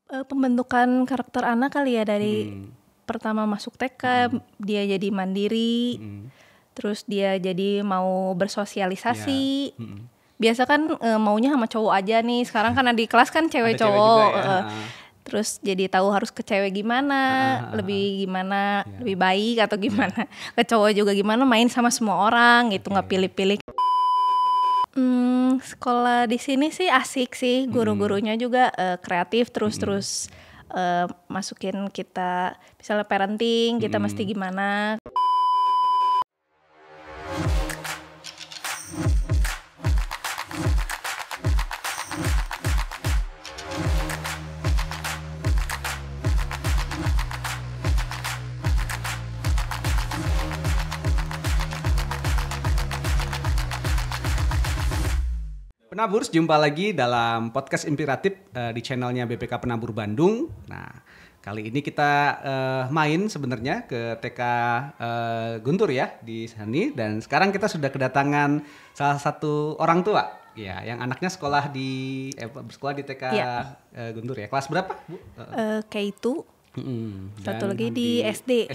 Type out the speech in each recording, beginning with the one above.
Pembentukan karakter anak kali ya dari pertama masuk TK dia jadi mandiri, terus dia jadi mau bersosialisasi. Biasa kan maunya sama cowok aja nih, sekarang kan di kelas kan cewek cowok. Terus jadi tahu harus ke cewek gimana, lebih gimana, lebih baik atau gimana. Ke cowok juga gimana, main sama semua orang gitu, nggak pilih-pilih. Sekolah di sini sih asik sih, guru-gurunya juga kreatif, terus masukin kita misalnya parenting, kita mesti gimana. Penaburs, jumpa lagi dalam podcast Inspiratif di channelnya BPK Penabur Bandung. Nah, kali ini kita main sebenarnya ke TK Guntur ya di sini, dan sekarang kita sudah kedatangan salah satu orang tua ya yang anaknya sekolah di TK Guntur ya. Kelas berapa, Bu? K2. Satu lagi di SD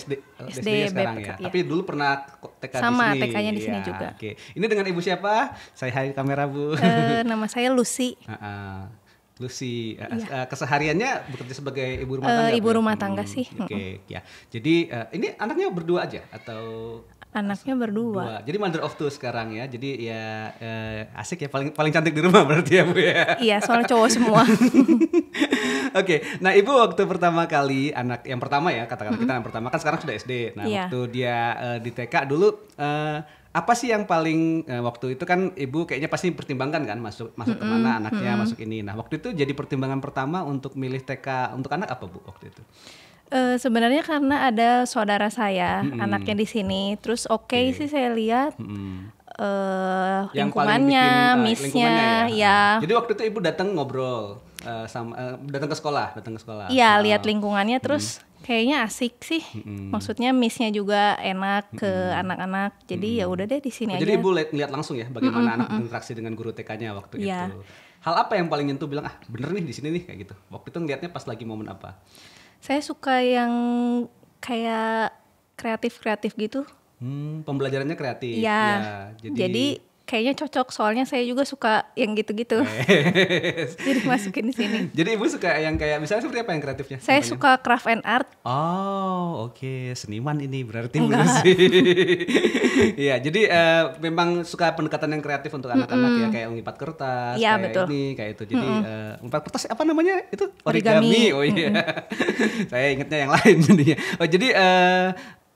sekarang ya. Tapi dulu pernah TK sama di sini. TK-nya di sini juga. Oke. Ini dengan ibu siapa? Saya hai kamera, Bu. Nama saya Lucy. Lucy, kesehariannya bekerja sebagai ibu rumah tangga. Ibu rumah tangga sih. Oke, ya. Jadi ini anaknya berdua aja atau? Anaknya berdua. Jadi mother of two sekarang ya. Jadi ya asik ya, paling cantik di rumah berarti ya, Bu ya. Iya, soalnya cowok semua. Oke, nah Ibu waktu pertama kali anak yang pertama ya, katakan kita yang pertama kan sekarang sudah SD. Nah, waktu dia di TK dulu apa sih yang paling waktu itu kan Ibu kayaknya pasti pertimbangkan kan masuk kemana anaknya, masuk ini. Nah, waktu itu jadi pertimbangan pertama untuk milih TK untuk anak apa, Bu, waktu itu? Sebenarnya karena ada saudara saya anaknya di sini, terus sih saya lihat lingkungannya, miss-nya ya. Jadi waktu itu Ibu datang ngobrol datang ke sekolah. Iya, lihat lingkungannya terus kayaknya asik sih. Maksudnya miss-nya juga enak ke anak-anak. Jadi ya udah deh di sini aja. Jadi Ibu lihat langsung ya bagaimana anak berinteraksi dengan guru TK-nya waktu itu. Hal apa yang paling nyentuh bilang bener nih di sini nih kayak gitu. Waktu itu ngeliatnya pas lagi momen apa? Saya suka yang kayak kreatif gitu. Pembelajarannya kreatif. Ya, jadi kayaknya cocok soalnya saya juga suka yang gitu-gitu. Jadi masukin di sini. Jadi Ibu suka yang kayak misalnya seperti apa yang kreatifnya? Saya suka craft and art. Oh, oke. Seniman ini berarti sih. Iya, jadi memang suka pendekatan yang kreatif untuk anak-anak ya, kayak nglipat kertas, kayak betul. ini, kayak itu. Jadi nglipat kertas apa namanya? Itu origami. Oh iya. Saya ingatnya yang lain jadinya. Oh, jadi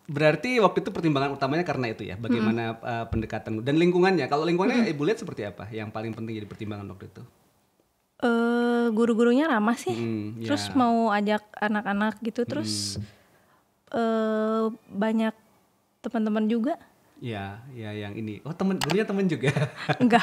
berarti waktu itu pertimbangan utamanya karena itu ya, bagaimana pendekatan dan lingkungannya. Kalau lingkungannya Ibu lihat seperti apa? Yang paling penting jadi pertimbangan waktu itu? Guru-gurunya ramah sih. Terus mau ajak anak-anak gitu, terus banyak teman-teman juga. Ya yang ini. Oh, gurunya temen juga? Enggak.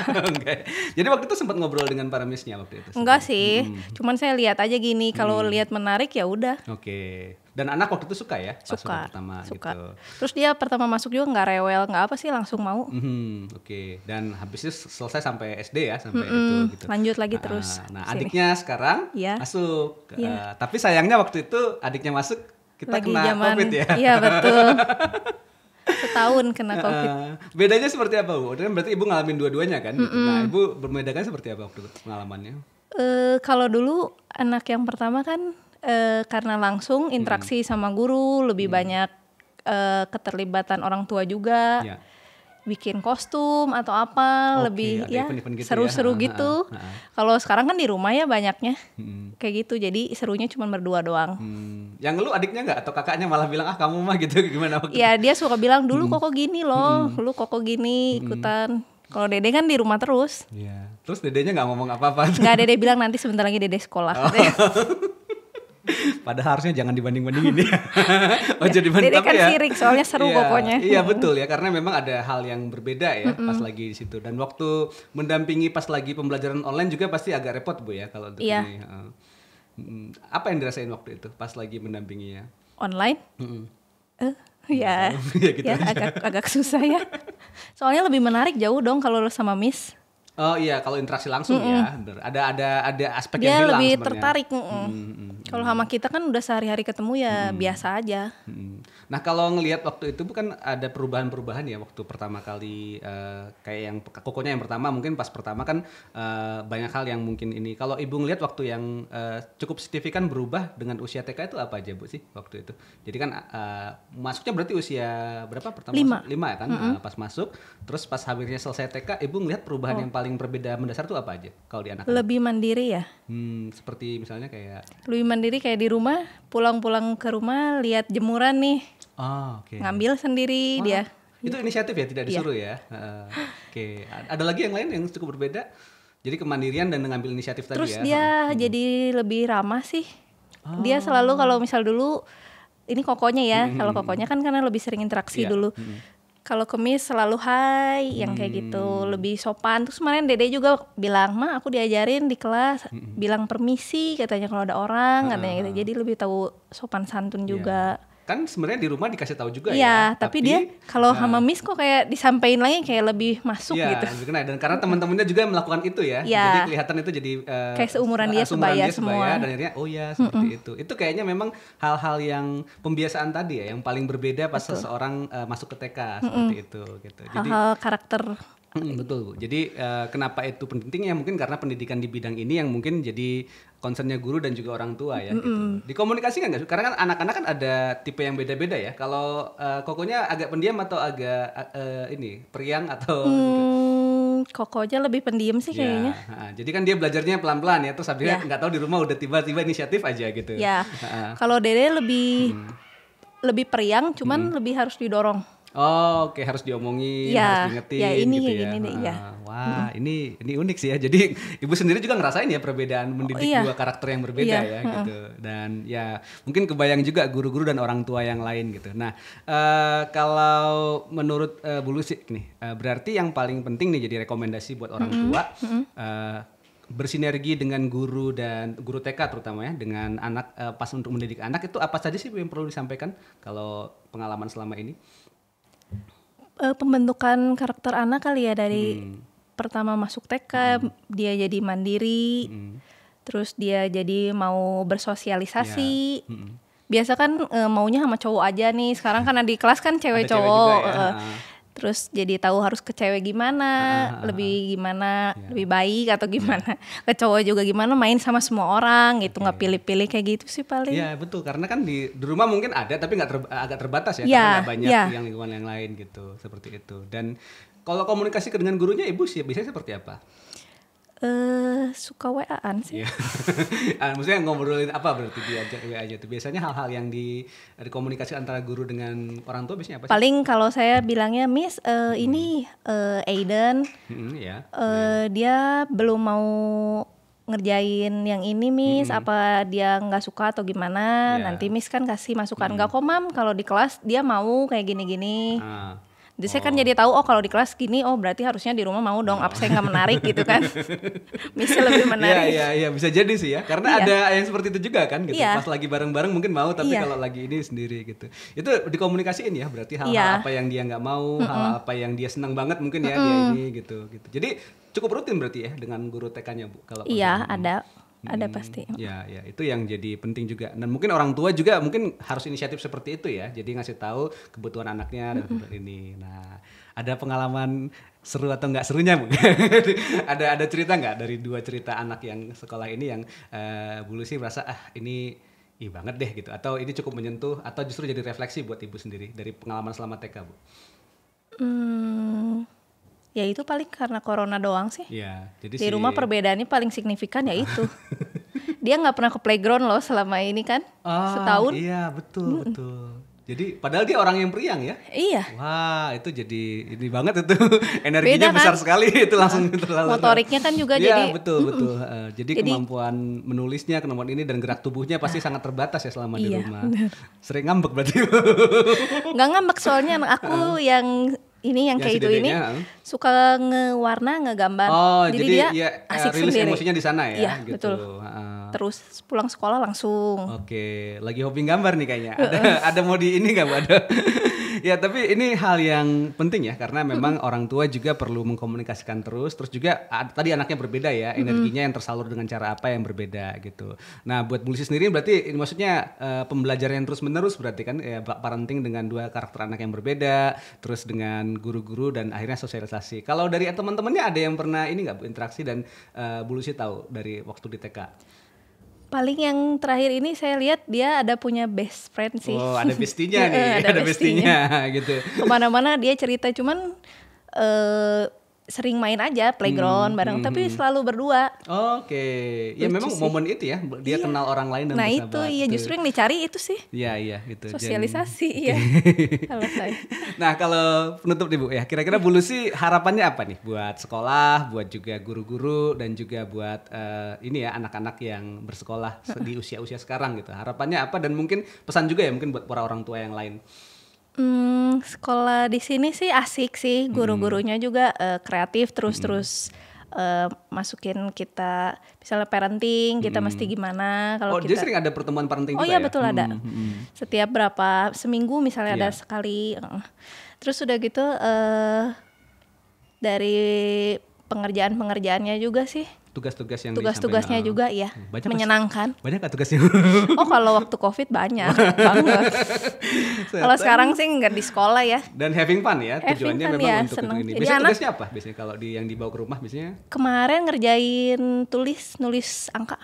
Jadi waktu itu sempat ngobrol dengan para miss-nya waktu itu? Enggak sih, cuman saya lihat aja gini, kalau lihat menarik ya udah. Oke. Dan anak waktu itu suka ya? Suka. Gitu. Terus dia pertama masuk juga nggak rewel, nggak apa sih, langsung mau. Oke. Dan habis itu selesai sampai SD ya, sampai itu gitu. Lanjut lagi terus. Nah, adiknya sekarang masuk. Tapi sayangnya waktu itu adiknya masuk, kita lagi kena COVID ya? Iya, betul. Setahun kena COVID. Bedanya seperti apa, Bu? Berarti Ibu ngalamin dua-duanya kan? Gitu. Nah, Ibu membedakan seperti apa waktu pengalamannya? Kalau dulu anak yang pertama kan karena langsung interaksi sama guru, lebih banyak keterlibatan orang tua juga. Bikin kostum atau apa, lebih ya gitu seru-seru ya. Gitu. Kalau sekarang kan di rumah ya banyaknya kayak gitu, jadi serunya cuma berdua doang. Yang lu adiknya nggak atau kakaknya malah bilang kamu mah gitu gimana waktu? Ya dia suka bilang dulu koko gini loh, dulu koko gini ikutan. Kalau Dede kan di rumah terus. Iya. Terus Dedenya nggak ngomong apa-apa? Nggak, Dede bilang nanti sebentar lagi Dede sekolah. Padahal harusnya jangan dibanding-bandingin ya. Jadi Dede kan sirik soalnya seru pokoknya. Iya betul ya, karena memang ada hal yang berbeda ya pas lagi di situ. Dan waktu mendampingi pas lagi pembelajaran online juga pasti agak repot, Bu ya kalau untuk ini. Apa yang dirasain waktu itu pas lagi mendampinginya? Online? Ya agak susah ya. Soalnya lebih menarik jauh dong kalau sama Miss. Oh iya, kalau interaksi langsung ya, ada aspek dia yang hilang lebih sebenarnya. Tertarik. Kalau sama kita kan udah sehari-hari ketemu ya biasa aja. Nah kalau ngelihat waktu itu bukan ada perubahan-perubahan ya waktu pertama kali kayak yang kokonya yang pertama mungkin pas pertama kan banyak hal yang mungkin ini. Kalau ibu ngelihat waktu yang cukup signifikan berubah dengan usia TK itu apa aja bu sih waktu itu? Jadi kan masuknya berarti usia berapa pertama? 5. 5 ya kan pas masuk. Terus pas hampirnya selesai TK ibu ngelihat perubahan yang paling berbeda mendasar itu apa aja kalau di anak? Lebih mandiri ya. Seperti misalnya kayak Lebih mandiri kayak di rumah, pulang-pulang ke rumah lihat jemuran nih. oke. Ngambil sendiri dia. Itu inisiatif ya, tidak disuruh ya. Oke. Ada lagi yang lain yang cukup berbeda. Jadi kemandirian dan mengambil inisiatif tadi Terus ya. dia jadi lebih ramah sih. Dia selalu kalau misal dulu ini kokonya ya. Kalau kokonya kan karena lebih sering interaksi dulu. Kalau kemis selalu hai yang kayak gitu, lebih sopan. Terus kemarin Dede juga bilang, "Ma, aku diajarin di kelas bilang permisi," katanya kalau ada orang, katanya gitu. Jadi lebih tahu sopan santun juga. Kan sebenarnya di rumah dikasih tahu juga Iya, ya. tapi dia kalau sama Miss kok kayak disampaikan lagi kayak lebih masuk iya, gitu. Dan karena teman-temannya juga melakukan itu ya. Iya. Jadi kelihatan itu jadi Kayak seumuran dia sebaya semua. Dan akhirnya oh ya seperti itu. Itu kayaknya memang hal-hal yang pembiasaan tadi ya yang paling berbeda pas seseorang masuk ke TK seperti itu gitu. Jadi Hal-hal karakter. betul Bu. Jadi kenapa itu penting ya mungkin karena pendidikan di bidang ini yang mungkin jadi concernnya guru dan juga orang tua ya gitu. Dikomunikasikan nggak? Karena kan anak-anak kan ada tipe yang beda-beda ya. Kalau kokonya agak pendiam atau agak ini periang atau Kokonya lebih pendiam sih kayaknya. jadi kan dia belajarnya pelan-pelan ya. Terus habisnya nggak tahu di rumah udah tiba-tiba inisiatif aja gitu. Ya. Kalau Dede lebih periang, cuman lebih harus didorong. Oh, oke harus diomongin, Ya, harus diingetin ya ini gitu kayak ya. gini nih, ya. Wah, ini unik sih ya. Jadi ibu sendiri juga ngerasain ya perbedaan mendidik dua karakter yang berbeda ya gitu. Dan ya mungkin kebayang juga guru-guru dan orang tua yang lain gitu. Nah, kalau menurut Bu Lucy nih, berarti yang paling penting nih jadi rekomendasi buat orang tua bersinergi dengan guru dan guru TK terutama ya dengan anak pas untuk mendidik anak itu apa saja sih Bu, yang perlu disampaikan kalau pengalaman selama ini? Pembentukan karakter anak kali ya dari pertama masuk TK dia jadi mandiri, terus dia jadi mau bersosialisasi. Biasa kan maunya sama cowok aja nih, sekarang kan di kelas kan cewek cowok. Terus jadi tahu harus ke cewek gimana, lebih gimana, lebih baik atau gimana. Ke cowok juga gimana, main sama semua orang gitu, nggak pilih-pilih kayak gitu sih paling. Iya betul, karena kan di rumah mungkin ada tapi agak terbatas ya, karena nggak banyak yang lingkungan yang lain gitu, seperti itu. Dan kalau komunikasi dengan gurunya ibu sih biasanya seperti apa? Suka WA-an sih. Maksudnya ngobrolin apa berarti diajak WA aja tuh? Biasanya hal-hal yang di komunikasi antara guru dengan orang tua biasanya apa sih? Paling kalau saya bilangnya, Miss, ini Aiden, dia belum mau ngerjain yang ini Miss, apa dia nggak suka atau gimana? Nanti Miss kan kasih masukan, nggak kok Mam, kalau di kelas dia mau kayak gini-gini. Jadi saya kan jadi tahu di kelas gini, berarti harusnya di rumah mau dong, absen nggak menarik gitu kan. Bisa lebih menarik. Iya bisa jadi sih ya, karena ada yang seperti itu juga kan gitu. Pas lagi bareng-bareng mungkin mau, tapi kalau lagi ini sendiri gitu. Itu dikomunikasiin ya, berarti hal-hal apa yang dia nggak mau, hal apa yang dia senang banget mungkin ya dia ini gitu. Jadi cukup rutin berarti ya dengan guru TK-nya Bu kalau ada pasti. Ya, itu yang jadi penting juga. Dan mungkin orang tua juga mungkin harus inisiatif seperti itu ya. Jadi ngasih tahu kebutuhan anaknya dan ini. Nah, ada pengalaman seru atau nggak serunya Bu? ada cerita nggak dari 2 cerita anak yang sekolah ini yang Bu Lucy merasa ini banget deh gitu, atau ini cukup menyentuh atau justru jadi refleksi buat ibu sendiri dari pengalaman selama TK Bu? Ya itu paling karena corona doang sih. Iya, jadi di rumah perbedaannya paling signifikan ya itu. Dia nggak pernah ke playground loh selama ini kan, setahun. Iya betul. Jadi padahal dia orang yang periang ya. Iya. Wah itu jadi ini banget itu energinya Beda, besar kan? sekali itu langsung terlalu. Motoriknya kan juga jadi. Iya betul. Jadi kemampuan menulisnya, kemampuan ini dan gerak tubuhnya pasti sangat terbatas ya selama di rumah. Bener. Sering ngambek berarti. Nggak ngambek soalnya anak aku yang kayak itu ini suka ngewarna, ngegambar. Jadi dia asik rilis sendiri. Emosinya di sana ya. Iya, gitu. Betul. Terus pulang sekolah langsung. Oke, lagi hobi gambar nih kayaknya. Ada mau di ini nggak Bu? Ya tapi ini hal yang penting ya karena memang orang tua juga perlu mengkomunikasikan terus juga tadi anaknya berbeda ya, energinya yang tersalur dengan cara apa yang berbeda gitu. Nah buat Bu Lucy sendiri berarti ini maksudnya pembelajaran yang terus menerus berarti kan ya, parenting dengan dua karakter anak yang berbeda, terus dengan guru-guru dan akhirnya sosialisasi. Kalau dari teman-temannya ada yang pernah ini nggak Bu interaksi dan Bu Lucy tahu dari waktu di TK? Paling yang terakhir ini saya lihat dia ada punya best friend sih. Oh ada bestinya nih, ada bestinya gitu. Kemana-mana dia cerita, cuman sering main aja playground bareng, tapi selalu berdua. Oke, ya Lucu memang sih. momen itu ya, dia kenal orang lain dan Nah bersahabat. itu iya justru yang dicari itu sih. Iya gitu. Sosialisasi ya. Kalau saya. Nah kalau penutup nih Bu ya, kira-kira Bu Lucy harapannya apa nih buat sekolah, buat juga guru-guru dan juga buat ini ya anak-anak yang bersekolah di usia-usia sekarang gitu. Harapannya apa dan mungkin pesan juga ya mungkin buat para orang tua yang lain. Sekolah di sini sih asik sih, guru-gurunya juga kreatif terus masukin kita misalnya parenting, kita mesti gimana kalau Dia kita. sering ada pertemuan parenting Oh juga iya ya? betul ada. Setiap berapa seminggu misalnya ada Iya. sekali. Terus udah gitu dari pengerjaannya juga sih. Tugas-tugasnya juga ya Banyak menyenangkan. Banyak gak tugasnya? Oh kalau waktu COVID banyak banget. Kalau sekarang sih nggak di sekolah ya. Dan having fun ya, Having tujuannya fun memang ya, untuk seneng. ini. Jadi Biasanya anak- tugasnya apa? Biasanya kalau yang dibawa ke rumah biasanya? Kemarin ngerjain nulis angka.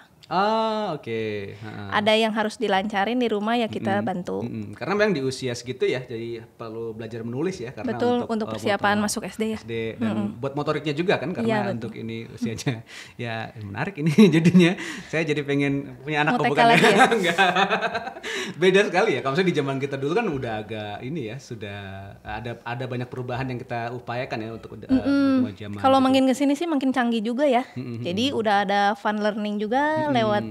Oke. Ada yang harus dilancarin di rumah ya kita bantu. Karena memang di usia segitu ya, jadi perlu belajar menulis ya. Karena Betul untuk persiapan masuk SD ya. SD dan buat motoriknya juga kan karena Iya, betul. untuk ini usianya ya menarik ini jadinya saya jadi pengen punya anak Mau TK bukan lagi ya? Enggak. Beda sekali ya kalau misalnya di zaman kita dulu kan udah agak ini ya sudah ada banyak perubahan yang kita upayakan ya untuk semua zaman Kalau gitu. makin kesini sih makin canggih juga ya. Jadi udah ada fun learning juga lewat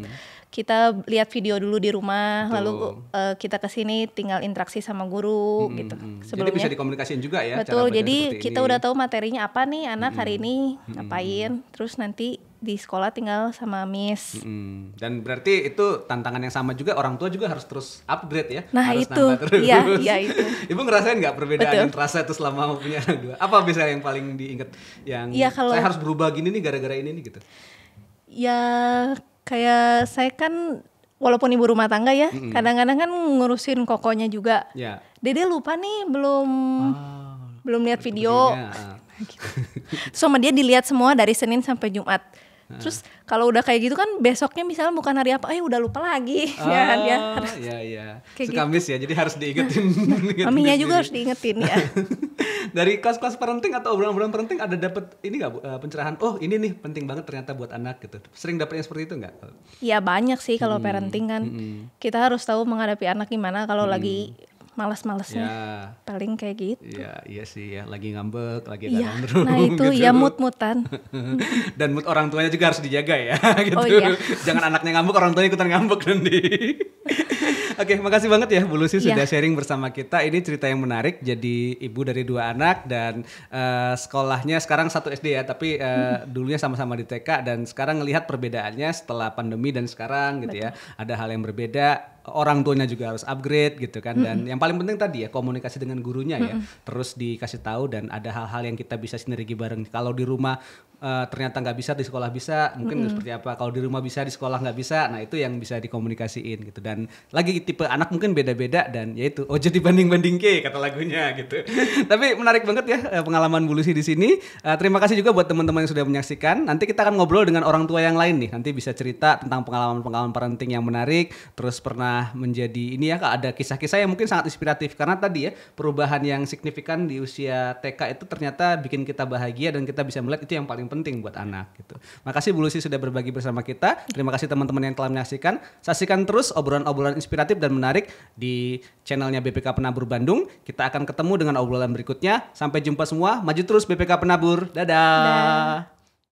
kita lihat video dulu di rumah, lalu kita kesini tinggal interaksi sama guru gitu. Jadi Sebelumnya bisa dikomunikasiin juga ya cara betul. belajar Jadi seperti kita ini. udah tahu materinya apa nih anak hari ini ngapain. Terus nanti di sekolah tinggal sama Miss. Dan berarti itu tantangan yang sama juga orang tua juga harus terus upgrade ya. Nah, harus itu. nambah terus. Iya, itu. Ibu ngerasain nggak perbedaan Betul. yang terasa itu selama punya anak dua? Apa misalnya yang paling diingat yang Iya, kalau- saya harus berubah gini nih gara-gara ini nih gitu? Ya kayak saya kan walaupun ibu rumah tangga ya, kadang-kadang kan ngurusin kokonya juga. Ya. Dede lupa nih belum lihat video. Videonya, Terus sama dia dilihat semua dari Senin sampai Jumat. Terus kalau udah kayak gitu kan besoknya misalnya bukan hari apa, udah lupa lagi. Ya kan dia harus Iya. Kayak Suka miss ya, jadi harus diingetin. maminya juga harus diingetin ya. Dari kelas-kelas parenting atau obrolan-obrolan parenting ada dapat ini nggak Bu, pencerahan? Oh ini nih penting banget ternyata buat anak gitu. Sering dapet yang seperti itu nggak? Ya banyak sih kalau parenting kan. Kita harus tahu menghadapi anak gimana kalau lagi malas-malasnya. Ya. Paling kayak gitu. Iya sih ya, lagi ngambek, lagi Iya, tantrum nah itu gitu. ya mood-moodan. Dan mood orang tuanya juga harus dijaga ya gitu. Oh, iya. Jangan anaknya ngambek, orang tuanya ikutan ngambek nanti. Oke, makasih banget ya Bu Lucy sudah Iya. sharing bersama kita. Ini cerita yang menarik. Jadi ibu dari 2 anak dan sekolahnya sekarang 1 SD ya, tapi dulunya sama-sama di TK dan sekarang ngelihat perbedaannya setelah pandemi dan sekarang gitu ya. Ada hal yang berbeda. Orang tuanya juga harus upgrade gitu kan. Dan yang paling penting tadi ya komunikasi dengan gurunya ya. Terus dikasih tahu dan ada hal-hal yang kita bisa sinergi bareng. Kalau di rumah ternyata nggak bisa, di sekolah bisa, mungkin seperti apa. Kalau di rumah bisa, di sekolah nggak bisa, nah itu yang bisa dikomunikasiin gitu. Dan lagi tipe anak mungkin beda-beda dan yaitu ojo dibanding-banding ke kata lagunya gitu. Tapi menarik banget ya pengalaman Bu Lucy di sini. Terima kasih juga buat teman-teman yang sudah menyaksikan. Nanti kita akan ngobrol dengan orang tua yang lain nih. Nanti bisa cerita tentang pengalaman-pengalaman parenting yang menarik. Terus pernah menjadi ini ya, ada kisah-kisah yang mungkin sangat inspiratif karena tadi ya perubahan yang signifikan di usia TK itu ternyata bikin kita bahagia dan kita bisa melihat itu yang paling penting buat anak gitu. Makasih Bu Lucy sudah berbagi bersama kita. Terima kasih teman-teman yang telah menyaksikan. Saksikan terus obrolan-obrolan inspiratif dan menarik di channelnya BPK Penabur Bandung. Kita akan ketemu dengan obrolan berikutnya. Sampai jumpa semua. Maju terus BPK Penabur. Dadah.